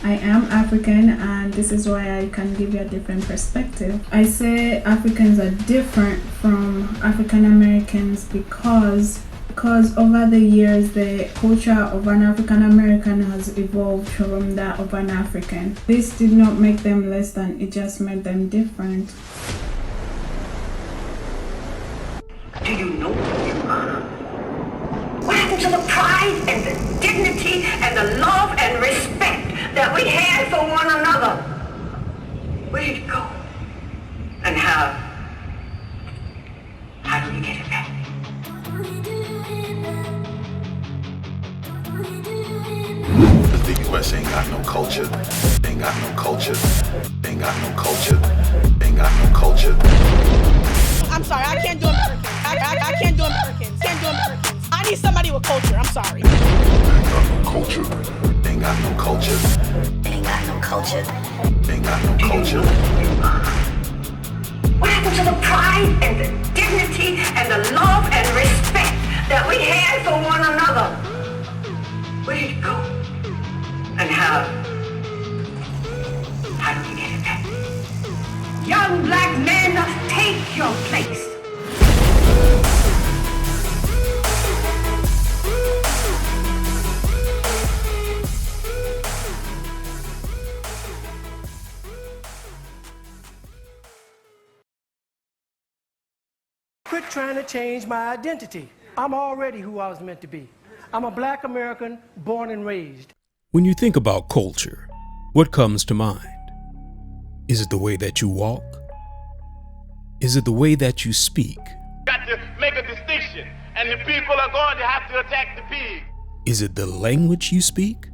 I am African, and this is why I can give you a different perspective. I say Africans are different from African Americans because over the years the culture of an African American has evolved from that of an African. This did not make them less than, it just made them different. Do you know who you are? What happened to the pride and the dignity and the love and respect that we had for one another? Where did it go? And how do we get it back? The U.S. ain't got no culture, ain't got no culture, ain't got no culture, ain't got no culture. I'm sorry, I can't do Americans. I can't do Americans. Can't do Americans. I need somebody with culture. I'm sorry. Ain't got no culture, ain't got no culture, Ain't got no culture. ain't got no culture. What happened to the pride and the dignity and the love and respect that we had for one another? Where did it go? And how do we get it back? Young black men, take your place. Quit trying to change my identity. I'm already who I was meant to be. I'm a black American born and raised. When you think about culture, what comes to mind? Is it the way that you walk? Is it the way that you speak? Got to make a distinction, and the people are going to have to attack the pig. Is it the language you speak?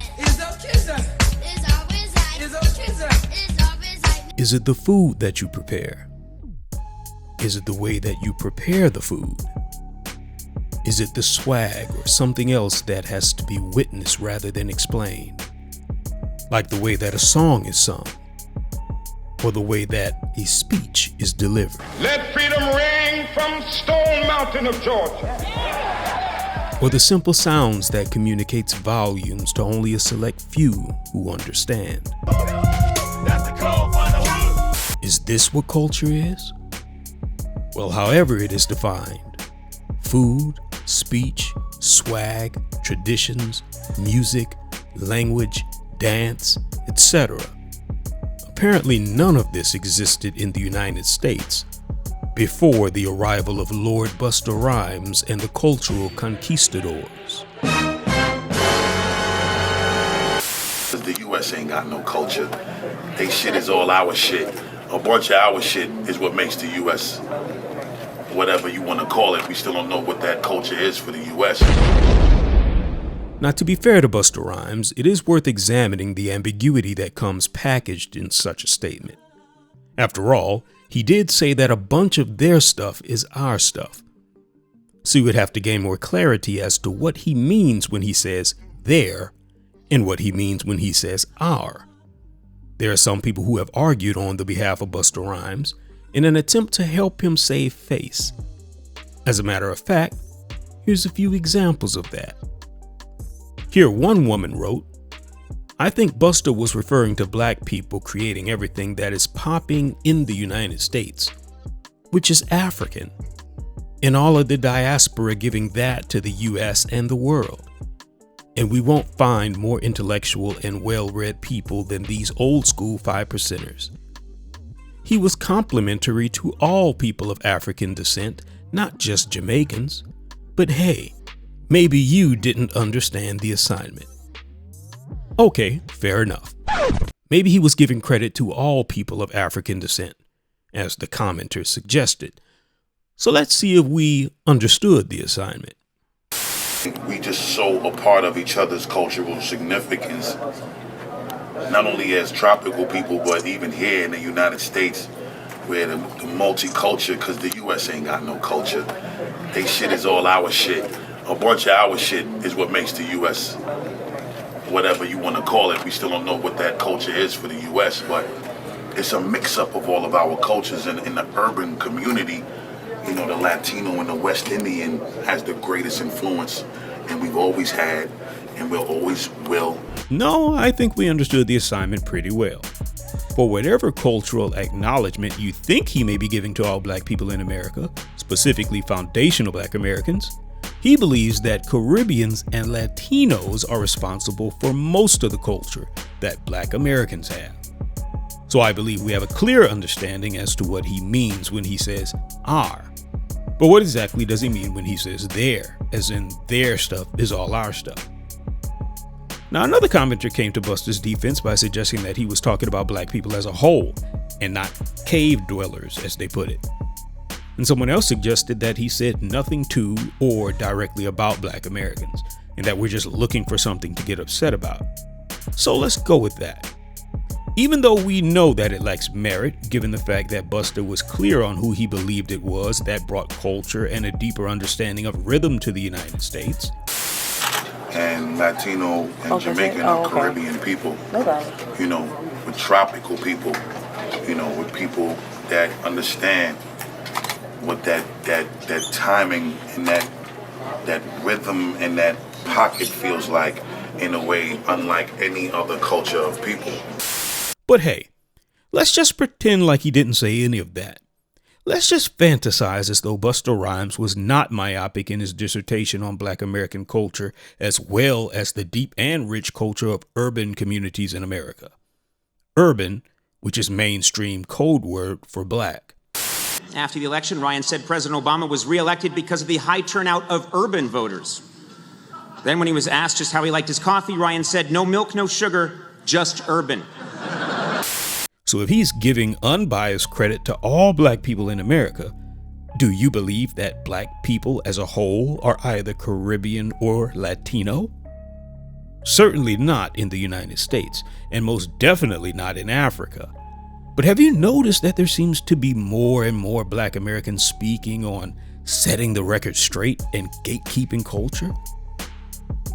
Is it the food that you prepare? Is it the way that you prepare the food? Is it the swag or something else that has to be witnessed rather than explained? Like the way that a song is sung, or the way that a speech is delivered. Let freedom ring from Stone Mountain of Georgia. Or the simple sounds that communicates volumes to only a select few who understand. Is this what culture is? Well, however it is defined, food, speech, swag, traditions, music, language, dance, etc. Apparently none of this existed in the United States before the arrival of Lord Busta Rhymes and the cultural conquistadors. The U.S. ain't got no culture. They shit is all our shit. A bunch of our shit is what makes the U.S. whatever you want to call it. We still don't know what that culture is for the U.S. Now, to be fair to Busta Rhymes, it is worth examining the ambiguity that comes packaged in such a statement. After all, he did say that a bunch of their stuff is our stuff. So you would have to gain more clarity as to what he means when he says their and what he means when he says our. There are some people who have argued on the behalf of Busta Rhymes in an attempt to help him save face. As a matter of fact, here's a few examples of that. Here, one woman wrote, "I think Busta was referring to black people creating everything that is popping in the United States, which is African, and all of the diaspora giving that to the US and the world. And we won't find more intellectual and well-read people than these old school 5%ers. He was complimentary to all people of African descent, not just Jamaicans. But hey, maybe you didn't understand the assignment." Okay, fair enough. Maybe he was giving credit to all people of African descent, as the commenter suggested. So let's see if we understood the assignment. We just so a part of each other's cultural significance, not only as tropical people, but even here in the United States, where the multicultural, because the U.S. ain't got no culture. They shit is all our shit. A bunch of our shit is what makes the U.S. whatever you want to call it. We still don't know what that culture is for the U.S., but it's a mix-up of all of our cultures in the urban community. You know, the Latino and the West Indian has the greatest influence, and we've always had, and we'll always will. No, I think we understood the assignment pretty well. For whatever cultural acknowledgement you think he may be giving to all black people in America, specifically foundational black Americans, he believes that Caribbeans and Latinos are responsible for most of the culture that black Americans have. So I believe we have a clear understanding as to what he means when he says our. But what exactly does he mean when he says their, as in their stuff is all our stuff? Now, another commenter came to Busta's defense by suggesting that he was talking about black people as a whole and not cave dwellers, as they put it. And someone else suggested that he said nothing to or directly about black Americans, and that we're just looking for something to get upset about. So let's go with that. Even though we know that it lacks merit, given the fact that Busta was clear on who he believed it was that brought culture and a deeper understanding of rhythm to the United States. And Latino and Jamaican and Caribbean people, you know, with tropical people, you know, with people that understand what that timing and that rhythm and that pocket feels like in a way unlike any other culture of people. But hey, let's just pretend like he didn't say any of that. Let's just fantasize as though Busta Rhymes was not myopic in his dissertation on black American culture, as well as the deep and rich culture of urban communities in America. Urban, which is mainstream code word for black. After the election, Ryan said President Obama was reelected because of the high turnout of urban voters. Then when he was asked just how he liked his coffee, Ryan said, "No milk, no sugar, just urban." So if he's giving unbiased credit to all black people in America, do you believe that black people as a whole are either Caribbean or Latino? Certainly not in the United States, and most definitely not in Africa. But have you noticed that there seems to be more and more black Americans speaking on setting the record straight and gatekeeping culture?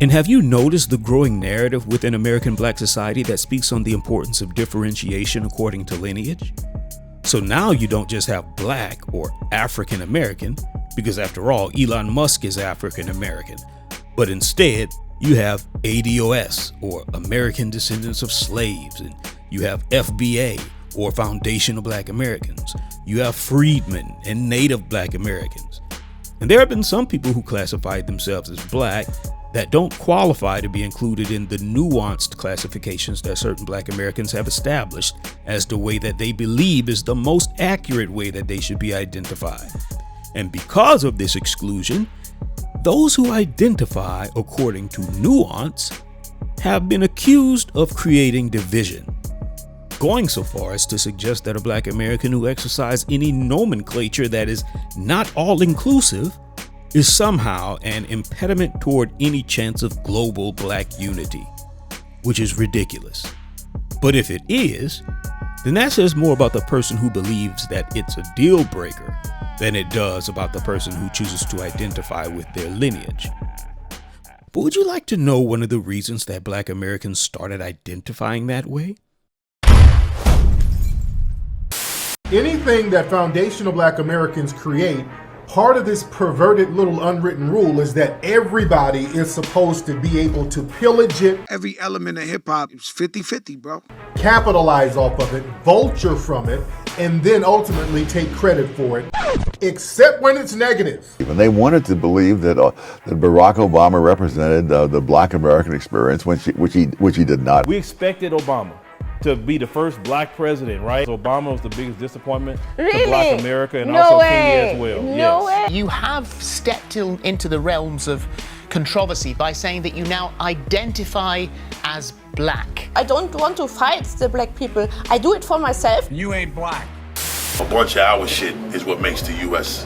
And have you noticed the growing narrative within American black society that speaks on the importance of differentiation according to lineage? So now you don't just have black or African American, because after all, Elon Musk is African American, but instead you have ADOS, or American Descendants of Slaves, and you have FBA, or Foundational Black Americans. You have freedmen and Native Black Americans. And there have been some people who classified themselves as black that don't qualify to be included in the nuanced classifications that certain black Americans have established as the way that they believe is the most accurate way that they should be identified. And because of this exclusion, those who identify according to nuance have been accused of creating division, going so far as to suggest that a black American who exercises any nomenclature that is not all-inclusive is somehow an impediment toward any chance of global black unity, which is ridiculous. But if it is, then that says more about the person who believes that it's a deal breaker than it does about the person who chooses to identify with their lineage. But would you like to know one of the reasons that black Americans started identifying that way? Anything that foundational black Americans create, part of this perverted little unwritten rule is that everybody is supposed to be able to pillage it. Every element of hip-hop is 50-50, bro. Capitalize off of it, vulture from it, and then ultimately take credit for it, except when it's negative. And they wanted to believe that Barack Obama represented the black American experience, which he did not. We expected Obama to be the first black president, right? So Obama was the biggest disappointment to black America and also Kenya as well. No way. You have stepped into the realms of controversy by saying that you now identify as black. I don't want to fight the black people. I do it for myself. You ain't black. A bunch of our shit is what makes the U.S.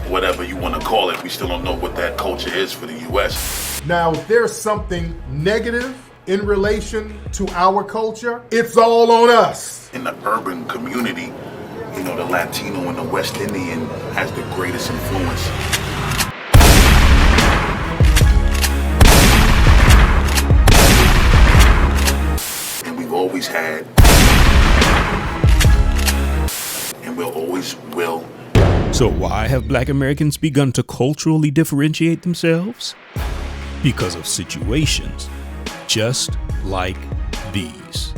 whatever you want to call it. We still don't know what that culture is for the U.S. Now, if there's something negative in relation to our culture, it's all on us. In the urban community, you know, the Latino and the West Indian has the greatest influence. And we've always had, and we'll always will. So why have black Americans begun to culturally differentiate themselves? Because of situations. just like these.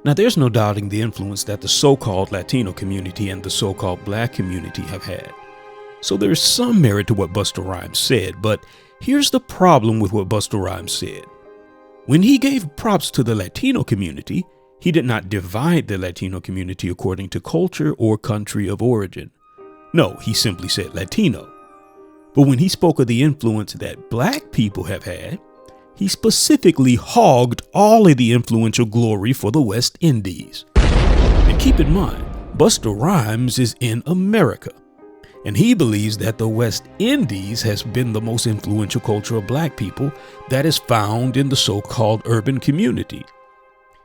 Now, there's no doubting the influence that the so-called Latino community and the so-called black community have had. So there's some merit to what Busta Rhymes said, but here's the problem with what Busta Rhymes said. When he gave props to the Latino community, he did not divide the Latino community according to culture or country of origin. No, he simply said Latino. But when he spoke of the influence that black people have had, he specifically hogged all of the influential glory for the West Indies. And keep in mind, Busta Rhymes is in America, and he believes that the West Indies has been the most influential culture of black people that is found in the so-called urban community.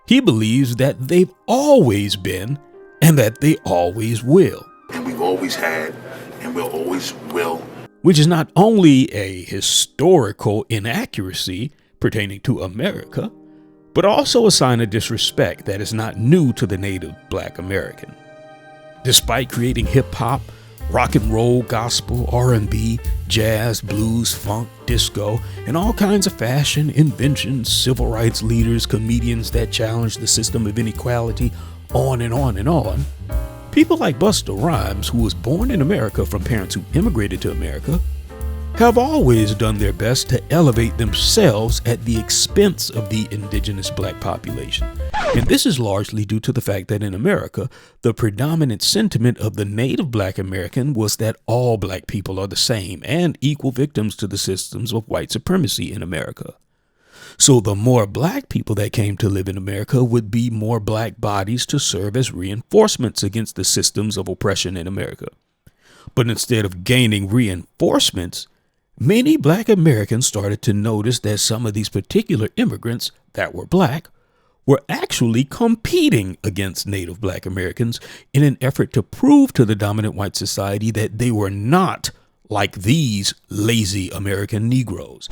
He believes that they've always been and that they always will. And we've always had and we'll always will. Which is not only a historical inaccuracy pertaining to America, but also a sign of disrespect that is not new to the native black American. Despite creating hip-hop, rock and roll, gospel, R&B, jazz, blues, funk, disco, and all kinds of fashion, inventions, civil rights leaders, comedians that challenge the system of inequality, on and on and on, people like Busta Rhymes, who was born in America from parents who immigrated to America, have always done their best to elevate themselves at the expense of the indigenous black population. And this is largely due to the fact that in America, the predominant sentiment of the native black American was that all black people are the same and equal victims to the systems of white supremacy in America. So the more black people that came to live in America would be more black bodies to serve as reinforcements against the systems of oppression in America. But instead of gaining reinforcements, many black Americans started to notice that some of these particular immigrants that were black were actually competing against native black Americans in an effort to prove to the dominant white society that they were not like these lazy American Negroes.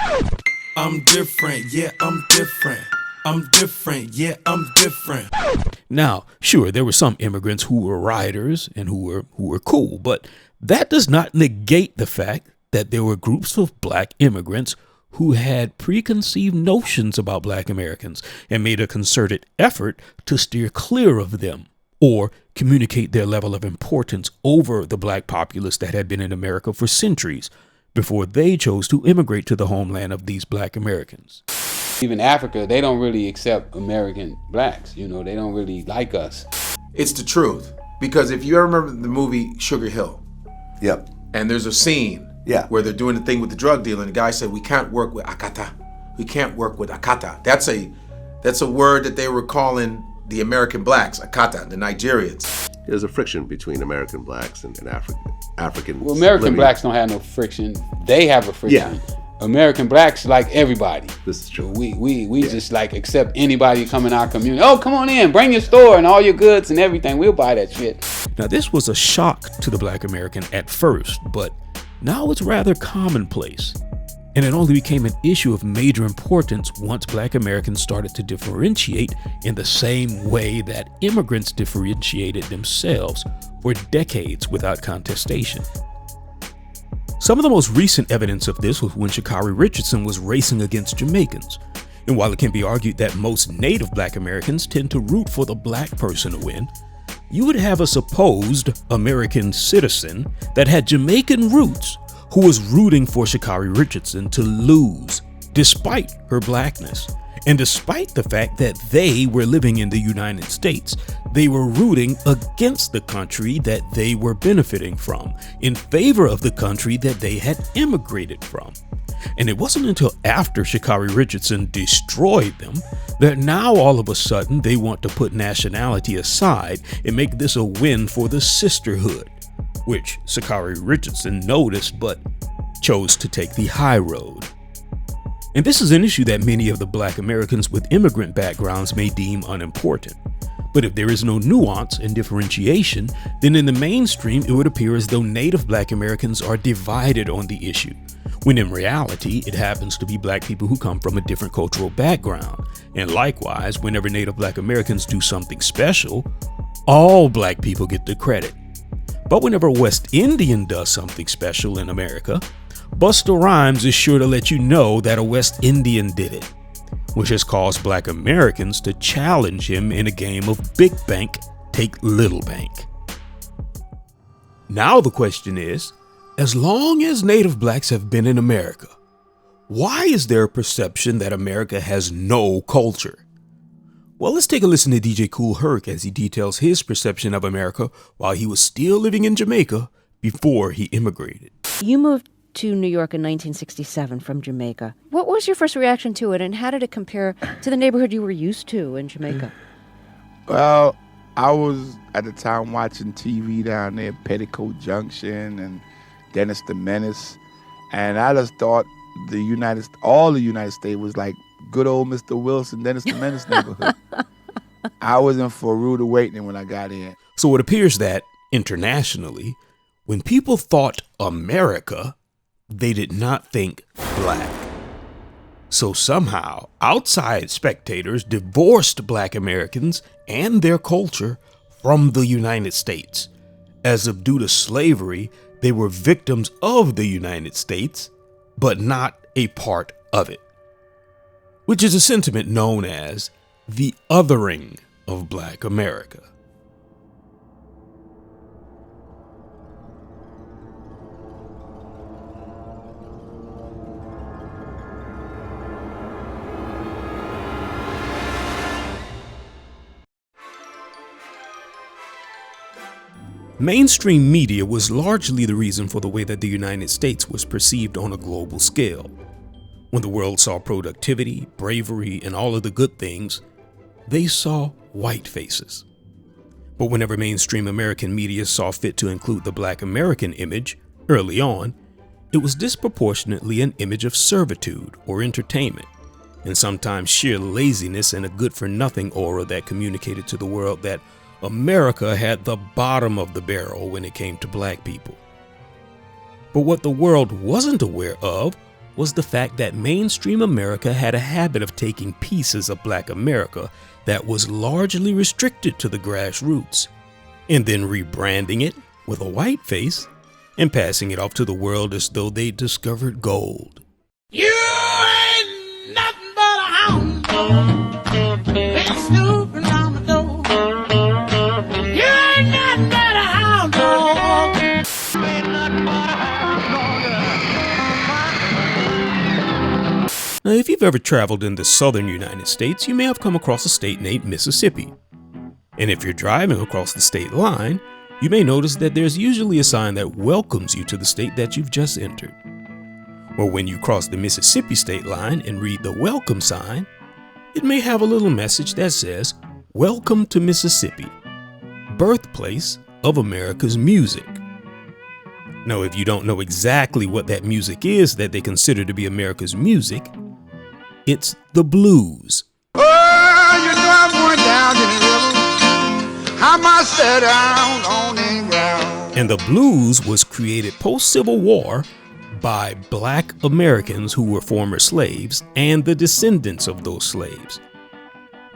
I'm different, yeah, I'm different. I'm different, yeah, I'm different. Now, sure, there were some immigrants who were rioters and who were cool, but that does not negate the fact that there were groups of black immigrants who had preconceived notions about black Americans and made a concerted effort to steer clear of them or communicate their level of importance over the black populace that had been in America for centuries before they chose to immigrate to the homeland of these black Americans. Even Africa, they don't really accept American blacks. You know, they don't really like us. It's the truth. Because if you ever remember the movie Sugar Hill. Yep. And there's a scene where they're doing the thing with the drug dealer, and the guy said, we can't work with Akata. We can't work with Akata. That's a word that they were calling the American blacks, Akata, the Nigerians. There's a friction between American blacks and Africans. Well, American blacks don't have no friction. They have a friction. Yeah. American blacks like everybody. This is true. We just like accept anybody come in our community. Oh, come on in, bring your store and all your goods and everything. We'll buy that shit. Now, this was a shock to the black American at first, but now it's rather commonplace. And it only became an issue of major importance once black Americans started to differentiate in the same way that immigrants differentiated themselves for decades without contestation. Some of the most recent evidence of this was when Sha'Carri Richardson was racing against Jamaicans. And while it can be argued that most native black Americans tend to root for the black person to win, you would have a supposed American citizen that had Jamaican roots who was rooting for Sha'Carri Richardson to lose, despite her blackness. And despite the fact that they were living in the United States, they were rooting against the country that they were benefiting from, in favor of the country that they had immigrated from. And it wasn't until after Sha'Carri Richardson destroyed them that now all of a sudden they want to put nationality aside and make this a win for the sisterhood, which Sha'Carri Richardson noticed but chose to take the high road. And this is an issue that many of the black Americans with immigrant backgrounds may deem unimportant. But if there is no nuance and differentiation, then in the mainstream it would appear as though native black Americans are divided on the issue, when in reality it happens to be black people who come from a different cultural background. And likewise, whenever native black Americans do something special, all black people get the credit. But whenever a West Indian does something special in America, Busta Rhymes is sure to let you know that a West Indian did it, which has caused black Americans to challenge him in a game of big bank, take little bank. Now the question is, as long as Native blacks have been in America, why is there a perception that America has no culture? Well, let's take a listen to DJ Kool Herc as he details his perception of America while he was still living in Jamaica before he immigrated. You moved to New York in 1967 from Jamaica. What was your first reaction to it, and how did it compare to the neighborhood you were used to in Jamaica? Well, I was at the time watching TV down there, Petticoat Junction and Dennis the Menace, and I just thought all the United States was like good old Mr. Wilson, Dennis the Menace neighborhood. I was in for a rude awakening when I got in. So it appears that, internationally, when people thought America, they did not think black. So somehow, outside spectators divorced black Americans and their culture from the United States, as if due to slavery, they were victims of the United States, but not a part of it, which is a sentiment known as the othering of black America. Mainstream media was largely the reason for the way that the United States was perceived on a global scale. When the world saw productivity, bravery, and all of the good things, they saw white faces. But whenever mainstream American media saw fit to include the black American image early on, it was disproportionately an image of servitude or entertainment, and sometimes sheer laziness and a good-for-nothing aura that communicated to the world that America had the bottom of the barrel when it came to black people. But what the world wasn't aware of was the fact that mainstream America had a habit of taking pieces of black America that was largely restricted to the grassroots, and then rebranding it with a white face and passing it off to the world as though they discovered gold. You ain't nothing but a hound dog. Been snooping on the door. You ain't nothing but a hound dog. You ain't nothing but a hound dog. Now, if you've ever traveled in the southern United States, you may have come across a state named Mississippi. And if you're driving across the state line, you may notice that there's usually a sign that welcomes you to the state that you've just entered. Well, when you cross the Mississippi state line and read the welcome sign, it may have a little message that says, "Welcome to Mississippi, birthplace of America's music." Now, if you don't know exactly what that music is that they consider to be America's music, it's the blues. Oh, you know I'm going down to the river. I must sit down on the ground. And the blues was created post-Civil War by black Americans who were former slaves and the descendants of those slaves.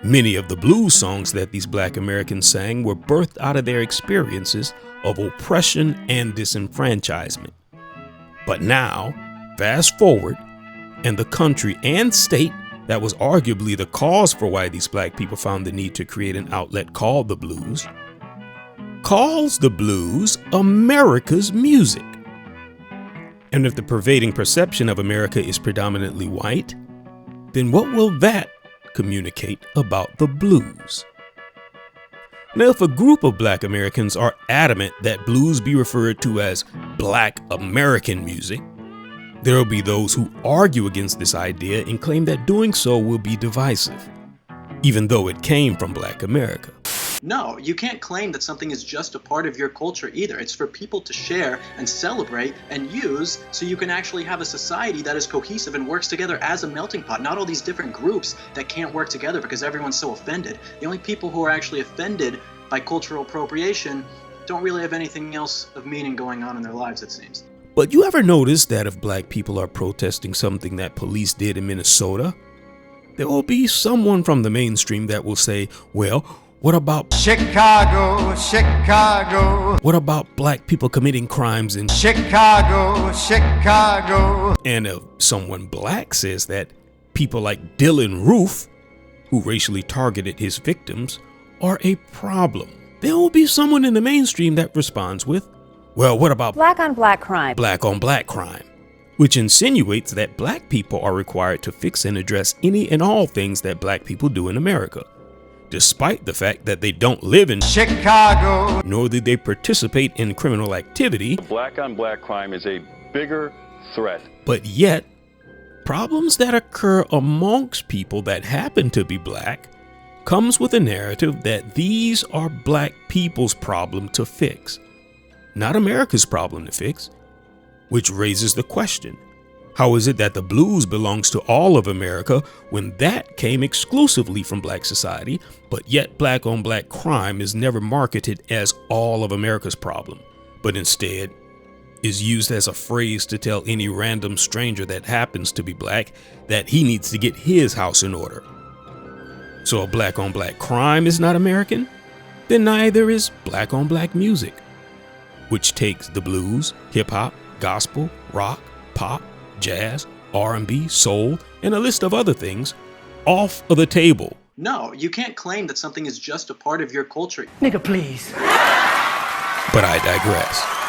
Many of the blues songs that these black Americans sang were birthed out of their experiences of oppression and disenfranchisement. But now, fast forward, and the country and state that was arguably the cause for why these black people found the need to create an outlet called the blues, calls the blues America's music. And if the pervading perception of America is predominantly white, then what will that communicate about the blues? Now, if a group of black Americans are adamant that blues be referred to as black American music, there will be those who argue against this idea and claim that doing so will be divisive, even though it came from black America. No, you can't claim that something is just a part of your culture either. It's for people to share and celebrate and use so you can actually have a society that is cohesive and works together as a melting pot, not all these different groups that can't work together because everyone's so offended. The only people who are actually offended by cultural appropriation don't really have anything else of meaning going on in their lives, it seems. But you ever notice that if black people are protesting something that police did in Minnesota, there will be someone from the mainstream that will say, well, What about Chicago, Chicago? What about black people committing crimes in Chicago, Chicago? And if someone black says that, people like Dylan Roof, who racially targeted his victims, are a problem. There will be someone in the mainstream that responds with, well, what about black on black crime? Black on black crime, which insinuates that black people are required to fix and address any and all things that black people do in America, despite the fact that they don't live in Chicago, nor do they participate in criminal activity. Black on black crime is a bigger threat. But yet, problems that occur amongst people that happen to be black comes with a narrative that these are black people's problem to fix, not America's problem to fix, which raises the question, how is it that the blues belongs to all of America when that came exclusively from black society, but yet black on black crime is never marketed as all of America's problem, but instead is used as a phrase to tell any random stranger that happens to be black that he needs to get his house in order? So a black on black crime is not American? Then neither is black on black music, which takes the blues, hip hop, gospel, rock, pop, jazz, R&B, soul, and a list of other things off of the table. No, you can't claim that something is just a part of your culture. Nigga, please. But I digress.